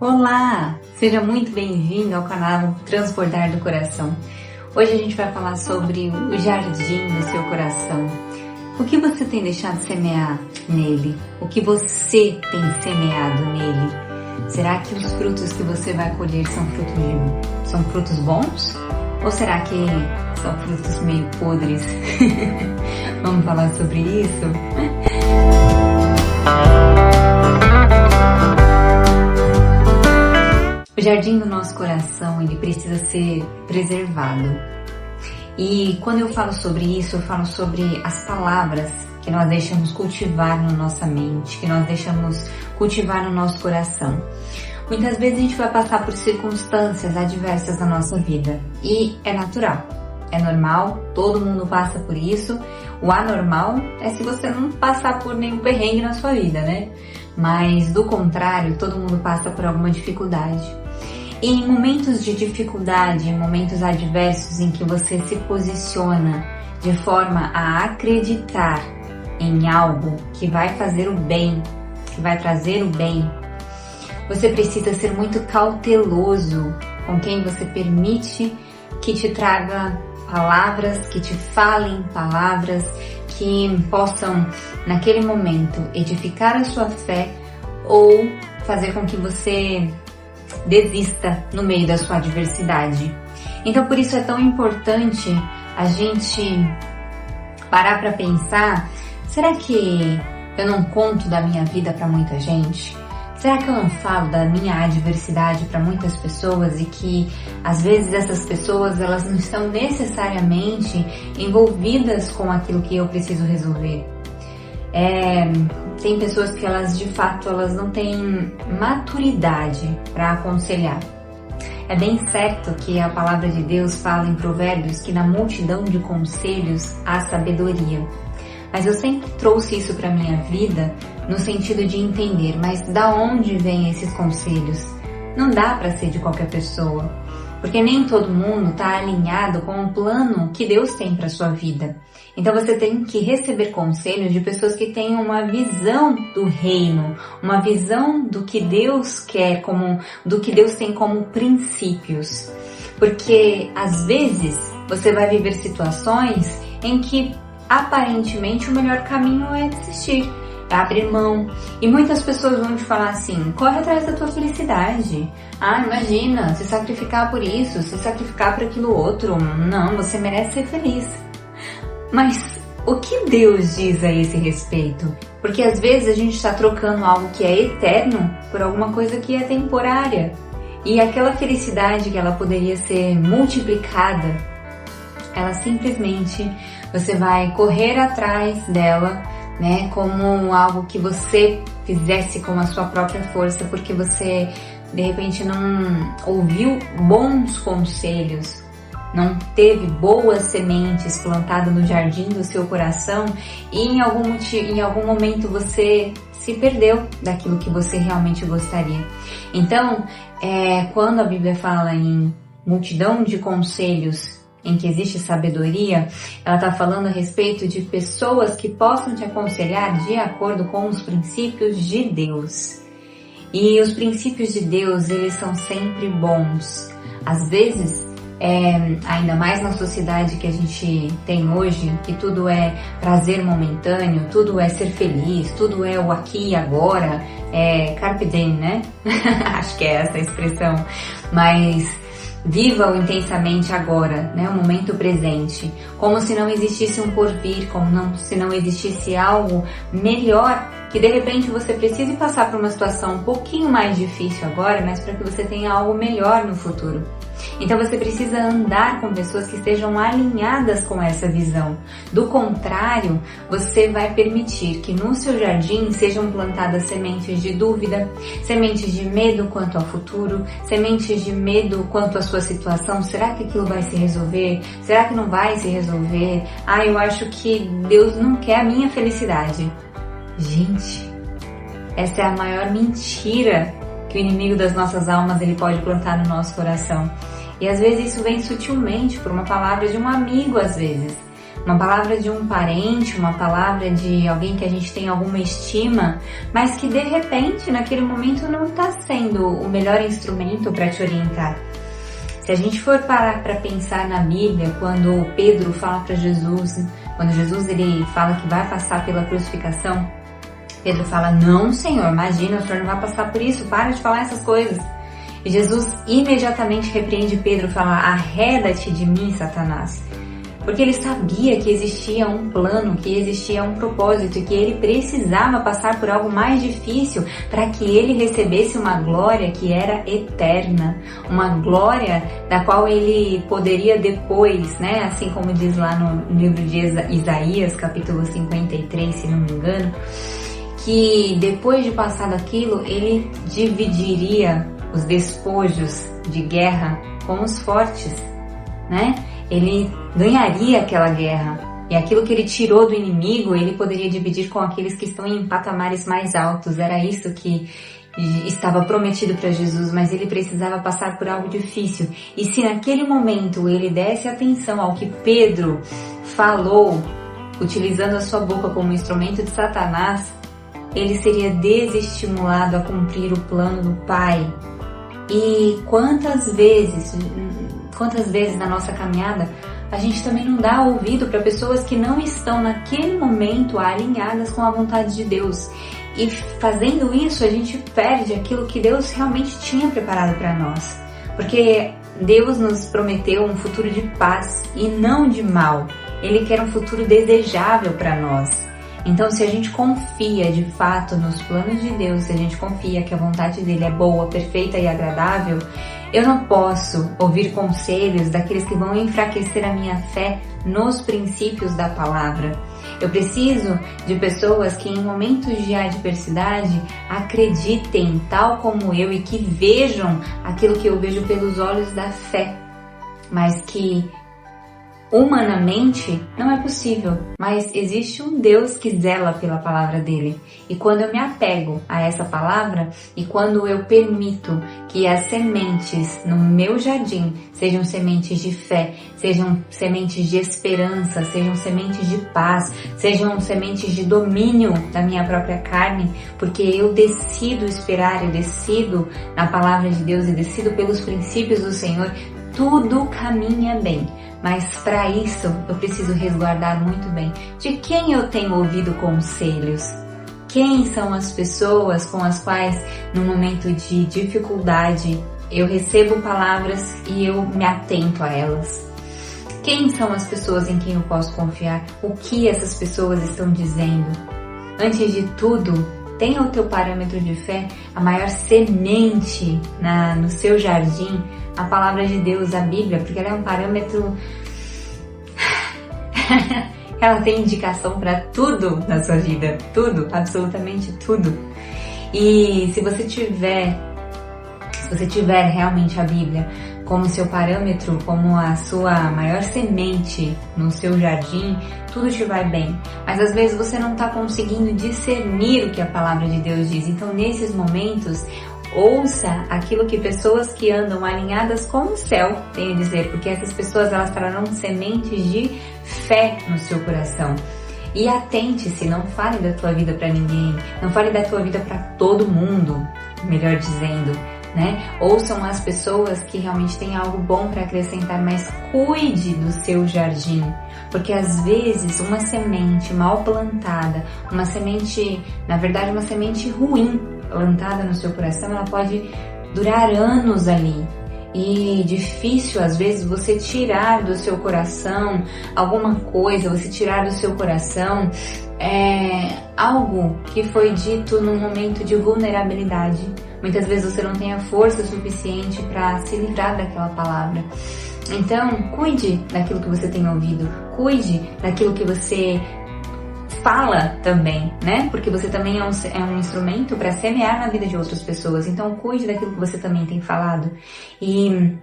Olá! Seja muito bem-vindo ao canal Transbordar do Coração. Hoje a gente vai falar sobre o jardim do seu coração. O que você tem deixado semear nele? O que você tem semeado nele? Será que os frutos que você vai colher são frutos bons? Ou será que são frutos meio podres? Vamos falar sobre isso? O jardim do nosso coração, ele precisa ser preservado. E quando eu falo sobre isso, eu falo sobre as palavras que nós deixamos cultivar na nossa mente, que nós deixamos cultivar no nosso coração. Muitas vezes a gente vai passar por circunstâncias adversas na nossa vida e é natural, é normal, todo mundo passa por isso. O anormal é se você não passar por nenhum perrengue na sua vida, né? Mas do contrário, todo mundo passa por alguma dificuldade. E em momentos de dificuldade, em momentos adversos em que você se posiciona de forma a acreditar em algo que vai fazer o bem, que vai trazer o bem, você precisa ser muito cauteloso com quem você permite que te traga palavras, que te falem palavras que possam, naquele momento, edificar a sua fé ou fazer com que você desista no meio da sua adversidade. Então, por isso é tão importante a gente parar para pensar: será que eu não conto da minha vida para muita gente? Será que eu não falo da minha adversidade para muitas pessoas e que às vezes essas pessoas elas não estão necessariamente envolvidas com aquilo que eu preciso resolver? Tem pessoas que elas de fato elas não têm maturidade para aconselhar. É bem certo que a palavra de Deus fala em Provérbios que na multidão de conselhos há sabedoria. Mas eu sempre trouxe isso para minha vida no sentido de entender, mas da onde vêm esses conselhos? Não dá para ser de qualquer pessoa, porque nem todo mundo está alinhado com o plano que Deus tem para sua vida. Então você tem que receber conselhos de pessoas que tenham uma visão do reino, uma visão do que Deus quer, do que Deus tem como princípios. Porque às vezes você vai viver situações em que aparentemente o melhor caminho é desistir, é abrir mão. E muitas pessoas vão te falar assim: corre atrás da tua felicidade. Imagina, se sacrificar por isso, se sacrificar por aquilo outro. Não, você merece ser feliz. Mas o que Deus diz a esse respeito? Porque às vezes a gente está trocando algo que é eterno por alguma coisa que é temporária. E aquela felicidade que ela poderia ser multiplicada, ela simplesmente, você vai correr atrás dela, né, como algo que você fizesse com a sua própria força, porque você de repente não ouviu bons conselhos, não teve boas sementes plantadas no jardim do seu coração e em algum momento você se perdeu daquilo que você realmente gostaria. Então, quando a Bíblia fala em multidão de conselhos em que existe sabedoria, ela está falando a respeito de pessoas que possam te aconselhar de acordo com os princípios de Deus. E os princípios de Deus, eles são sempre bons. Às vezes, ainda mais na sociedade que a gente tem hoje, que tudo é prazer momentâneo, tudo é ser feliz, tudo é o aqui e agora, carpe diem, né? Acho que é essa a expressão. Mas viva-o intensamente agora, né? O momento presente, como se não existisse um porvir, se não existisse algo melhor, que de repente você precise passar por uma situação um pouquinho mais difícil agora, mas para que você tenha algo melhor no futuro. Então você precisa andar com pessoas que estejam alinhadas com essa visão. Do contrário, você vai permitir que no seu jardim sejam plantadas sementes de dúvida, sementes de medo quanto ao futuro, sementes de medo quanto à sua situação. Será que aquilo vai se resolver? Será que não vai se resolver? Eu acho que Deus não quer a minha felicidade. Gente, essa é a maior mentira que o inimigo das nossas almas ele pode plantar no nosso coração. E às vezes isso vem sutilmente por uma palavra de um amigo, às vezes. uma palavra de um parente, uma palavra de alguém que a gente tem alguma estima, mas que de repente naquele momento não está sendo o melhor instrumento para te orientar. Se a gente for parar para pensar na Bíblia, quando Pedro fala para Jesus, quando Jesus ele fala que vai passar pela crucificação, Pedro fala: não, Senhor, imagina, o Senhor não vai passar por isso, para de falar essas coisas. E Jesus imediatamente repreende Pedro e fala: arreda-te de mim, Satanás. Porque ele sabia que existia um plano, que existia um propósito e que ele precisava passar por algo mais difícil para que ele recebesse uma glória que era eterna, uma glória da qual ele poderia depois, né, assim como diz lá no livro de Isaías, capítulo 53, se não me engano, que depois de passar daquilo, ele dividiria os despojos de guerra com os fortes, né? Ele ganharia aquela guerra e aquilo que ele tirou do inimigo, ele poderia dividir com aqueles que estão em patamares mais altos. Era isso que estava prometido para Jesus, mas ele precisava passar por algo difícil. E se naquele momento ele desse atenção ao que Pedro falou, utilizando a sua boca como instrumento de Satanás, ele seria desestimulado a cumprir o plano do Pai. E quantas vezes na nossa caminhada a gente também não dá ouvido para pessoas que não estão naquele momento alinhadas com a vontade de Deus. E fazendo isso a gente perde aquilo que Deus realmente tinha preparado para nós. Porque Deus nos prometeu um futuro de paz e não de mal. Ele quer um futuro desejável para nós. Então, se a gente confia de fato nos planos de Deus, se a gente confia que a vontade dele é boa, perfeita e agradável, eu não posso ouvir conselhos daqueles que vão enfraquecer a minha fé nos princípios da palavra. Eu preciso de pessoas que em momentos de adversidade acreditem tal como eu e que vejam aquilo que eu vejo pelos olhos da fé, mas que humanamente não é possível, mas existe um Deus que zela pela palavra dele. E quando eu me apego a essa palavra e quando eu permito que as sementes no meu jardim sejam sementes de fé, sejam sementes de esperança, sejam sementes de paz, sejam sementes de domínio da minha própria carne, porque eu decido esperar, eu decido na palavra de Deus e decido pelos princípios do Senhor, tudo caminha bem. Mas para isso eu preciso resguardar muito bem de quem eu tenho ouvido conselhos. Quem são as pessoas com as quais no momento de dificuldade eu recebo palavras e eu me atento a elas. Quem são as pessoas em quem eu posso confiar? O que essas pessoas estão dizendo? Antes de tudo, tenha o teu parâmetro de fé, a maior semente no seu jardim, a palavra de Deus, a Bíblia, porque ela é um parâmetro, ela tem indicação para tudo na sua vida, tudo, absolutamente tudo. E se você tiver realmente a Bíblia como seu parâmetro, como a sua maior semente no seu jardim, tudo te vai bem. Mas às vezes você não está conseguindo discernir o que a palavra de Deus diz. Então, nesses momentos, ouça aquilo que pessoas que andam alinhadas com o céu têm a dizer, porque essas pessoas elas trarão sementes de fé no seu coração. E atente-se, não fale da tua vida para ninguém, não fale da tua vida para todo mundo, melhor dizendo, né? Ouçam as pessoas que realmente têm algo bom para acrescentar, mas cuide do seu jardim, porque às vezes uma semente mal plantada, uma semente, na verdade uma semente ruim, plantada no seu coração, ela pode durar anos ali. E difícil às vezes você tirar do seu coração alguma coisa, você tirar do seu coração algo que foi dito num momento de vulnerabilidade. Muitas vezes você não tem a força suficiente para se livrar daquela palavra. Então, cuide daquilo que você tem ouvido, cuide daquilo que você fala também, né? Porque você também é um instrumento para semear na vida de outras pessoas. Então, cuide daquilo que você também tem falado e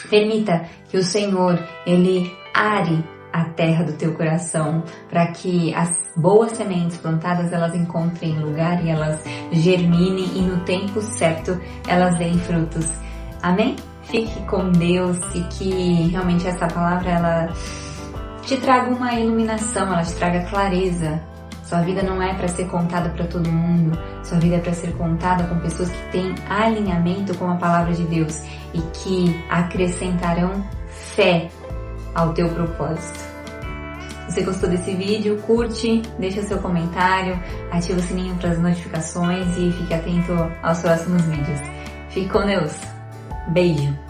permita que o Senhor, Ele are a terra do teu coração, para que as boas sementes plantadas, elas encontrem lugar e elas germinem e no tempo certo elas deem frutos. Amém? Fique com Deus e que realmente essa palavra te traga uma iluminação, ela te traga clareza. Sua vida não é para ser contada para todo mundo, sua vida é para ser contada com pessoas que têm alinhamento com a palavra de Deus e que acrescentarão fé ao teu propósito. Se você gostou desse vídeo, curte, deixa seu comentário, ativa o sininho para as notificações e fique atento aos próximos vídeos. Fique com Deus. Beijo!